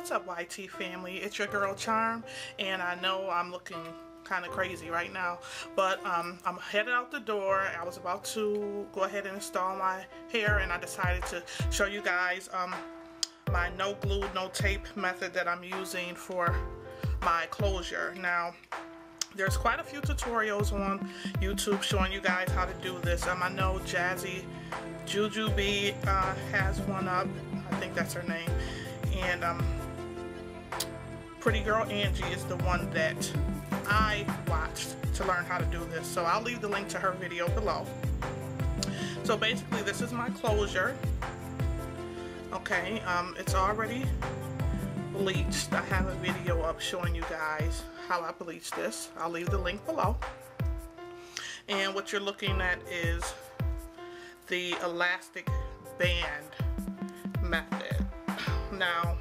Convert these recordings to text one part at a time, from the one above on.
What's up, YT family? It's your girl Charm, and I know I'm looking kind of crazy right now, but I'm headed out the door. I was about to go ahead and install my hair, and I decided to show you guys my no glue, no tape method that I'm using for my closure. Now, there's quite a few tutorials on YouTube showing you guys how to do this. I know Jazzy Jujubee has one up. I think that's her name. And Pretty Girl Angie is the one that I watched to learn how to do this. So I'll leave the link to her video below. So basically, this is my closure. Okay, it's already bleached. I have a video up showing you guys how I bleached this. I'll leave the link below. And what you're looking at is the elastic band method. Now,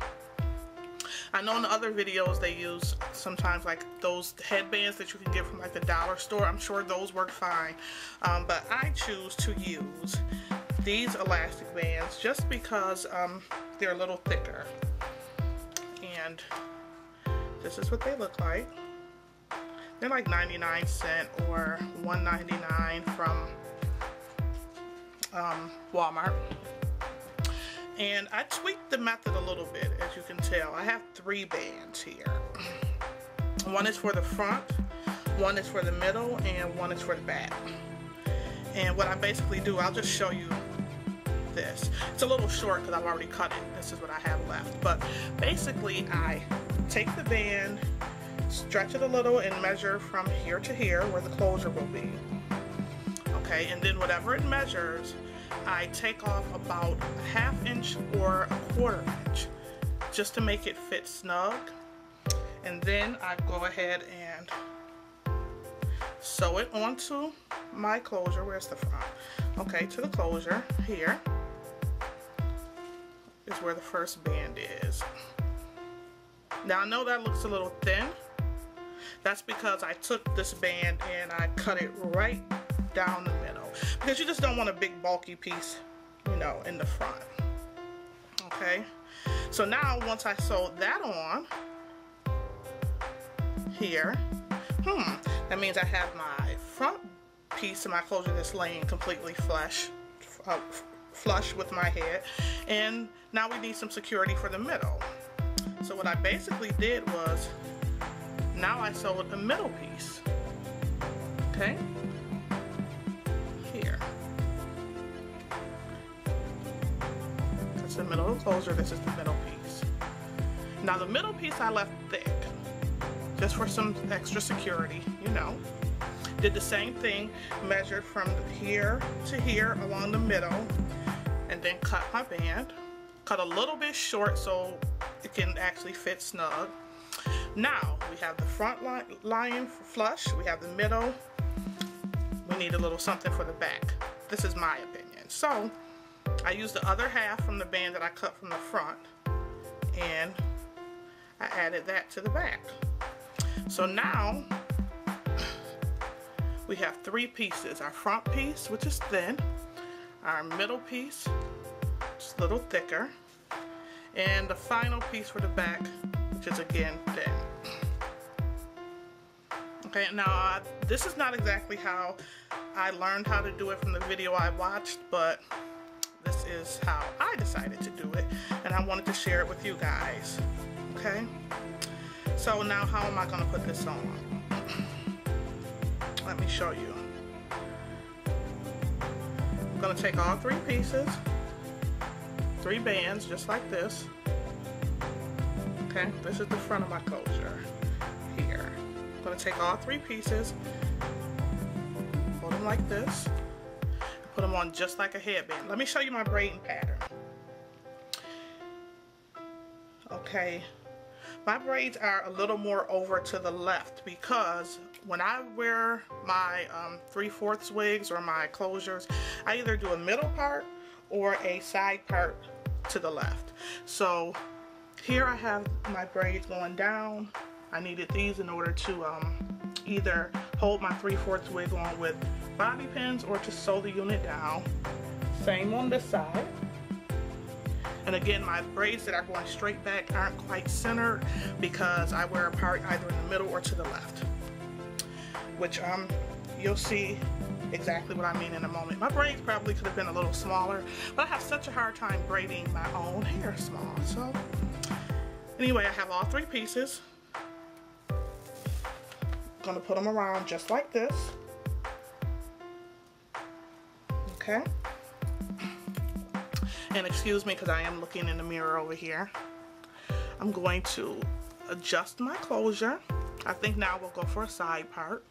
I know in the other videos they use sometimes like those headbands that you can get from like the dollar store. I'm sure those work fine, but I choose to use these elastic bands just because they're a little thicker. And this is what they look like. They're like 99 cents or $1.99 from Walmart. And I tweaked the method a little bit, as you can tell. I have 3 bands here. One is for the front, one is for the middle, and one is for the back. And what I basically do, I'll just show you this. It's a little short because I've already cut it. This is what I have left. But basically, I take the band, stretch it a little, and measure from here to here where the closure will be. Okay, and then whatever it measures, I take off about a ½ inch or a ¼ inch just to make it fit snug. And then I go ahead and sew it onto my closure. Where's the front? Okay, to the closure here is where the first band is. Now I know that looks a little thin. That's because I took this band and I cut it right down the middle, because you just don't want a big bulky piece, you know, in the front. Okay, so now once I sewed that on here, that means I have my front piece of my closure that's laying completely flush with my head, and now we need some security for the middle. So what I basically did was, now I sewed a middle piece. Okay, here. That's the middle of the closure. This is the middle piece. Now the middle piece I left thick, just for some extra security, you know. Did the same thing, measured from here to here along the middle, and then cut my band. Cut a little bit short so it can actually fit snug. Now we have the front lying flush, we have the middle, we need a little something for the back. This is my opinion. So I used the other half from the band that I cut from the front, and I added that to the back. So now we have 3 pieces. Our front piece, which is thin, our middle piece, just a little thicker, and the final piece for the back, which is again thin. Okay, now this is not exactly how I learned how to do it from the video I watched, but this is how I decided to do it, and I wanted to share it with you guys. Okay, so now how am I going to put this on? Let me show you. I'm going to take all 3 pieces, 3 bands just like this. Okay, this is the front of my closure here. I'm going to take all 3 pieces, hold them like this, and put them on just like a headband. Let me show you my braiding pattern. Okay, my braids are a little more over to the left because when I wear my 3/4 wigs or my closures, I either do a middle part or a side part to the left. So here I have my braids going down. I needed these in order to either hold my 3/4 wig on with bobby pins or to sew the unit down. Same on this side. And again, my braids that are going straight back aren't quite centered because I wear a part either in the middle or to the left, which you'll see exactly what I mean in a moment. My braids probably could have been a little smaller, but I have such a hard time braiding my own hair small. So anyway, I have all 3 pieces. I'm gonna put them around just like this. Okay. And excuse me because I am looking in the mirror over here. I'm going to adjust my closure. I think now we'll go for a side part.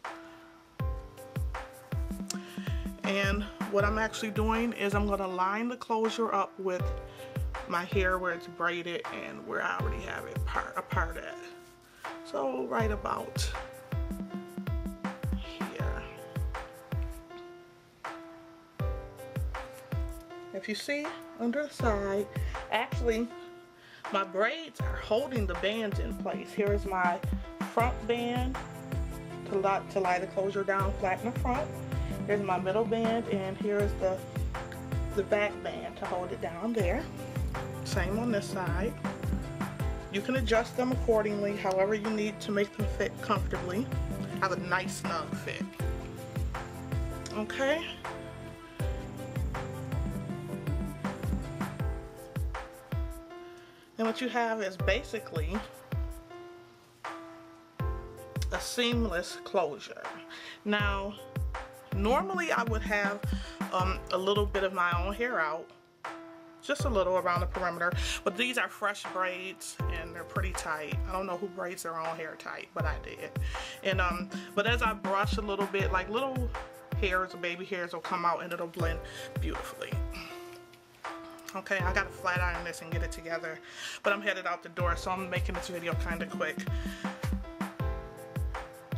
And what I'm actually doing is I'm going to line the closure up with my hair where it's braided and where I already have it apart at. So right about here. If you see under the side, actually my braids are holding the bands in place. Here is my front band to lie the closure down flat in the front. Here's my middle band, and here is the back band to hold it down there. Same on this side. You can adjust them accordingly, however you need to make them fit comfortably. Have a nice snug fit. Okay. And what you have is basically a seamless closure. Now, normally I would have a little bit of my own hair out, just a little around the perimeter, but these are fresh braids and they're pretty tight. I don't know who braids their own hair tight, but I did. And but as I brush a little bit, like little hairs or baby hairs will come out and it'll blend beautifully. Okay, I gotta flat iron this and get it together, but I'm headed out the door, so I'm making this video kind of quick.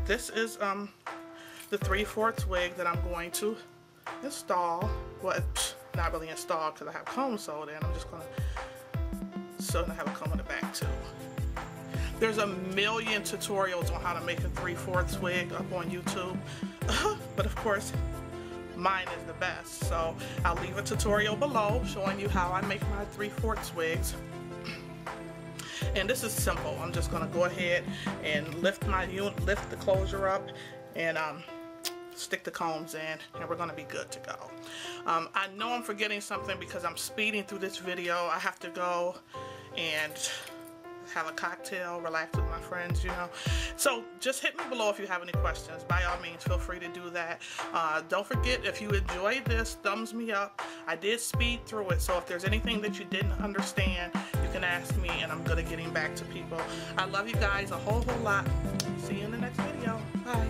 This is the 3/4 wig that I'm going to install. Well, not really install because I have combs sewed in. I'm just gonna sew and I have a comb in the back too. There's a million tutorials on how to make a 3/4 wig up on YouTube, but of course mine is the best. So I'll leave a tutorial below showing you how I make my 3/4 wigs. And this is simple. I'm just gonna go ahead and lift the closure up and stick the combs in, and we're gonna be good to go. I know I'm forgetting something because I'm speeding through this video. I have to go and have a cocktail, relax with my friends, you know. So just hit me below if you have any questions. By all means, feel free to do that. Don't forget, if you enjoyed this, thumbs me up. I did speed through it, so if there's anything that you didn't understand, you can ask me, and I'm good at getting back to people. I love you guys a whole lot. See you in the next video. Bye.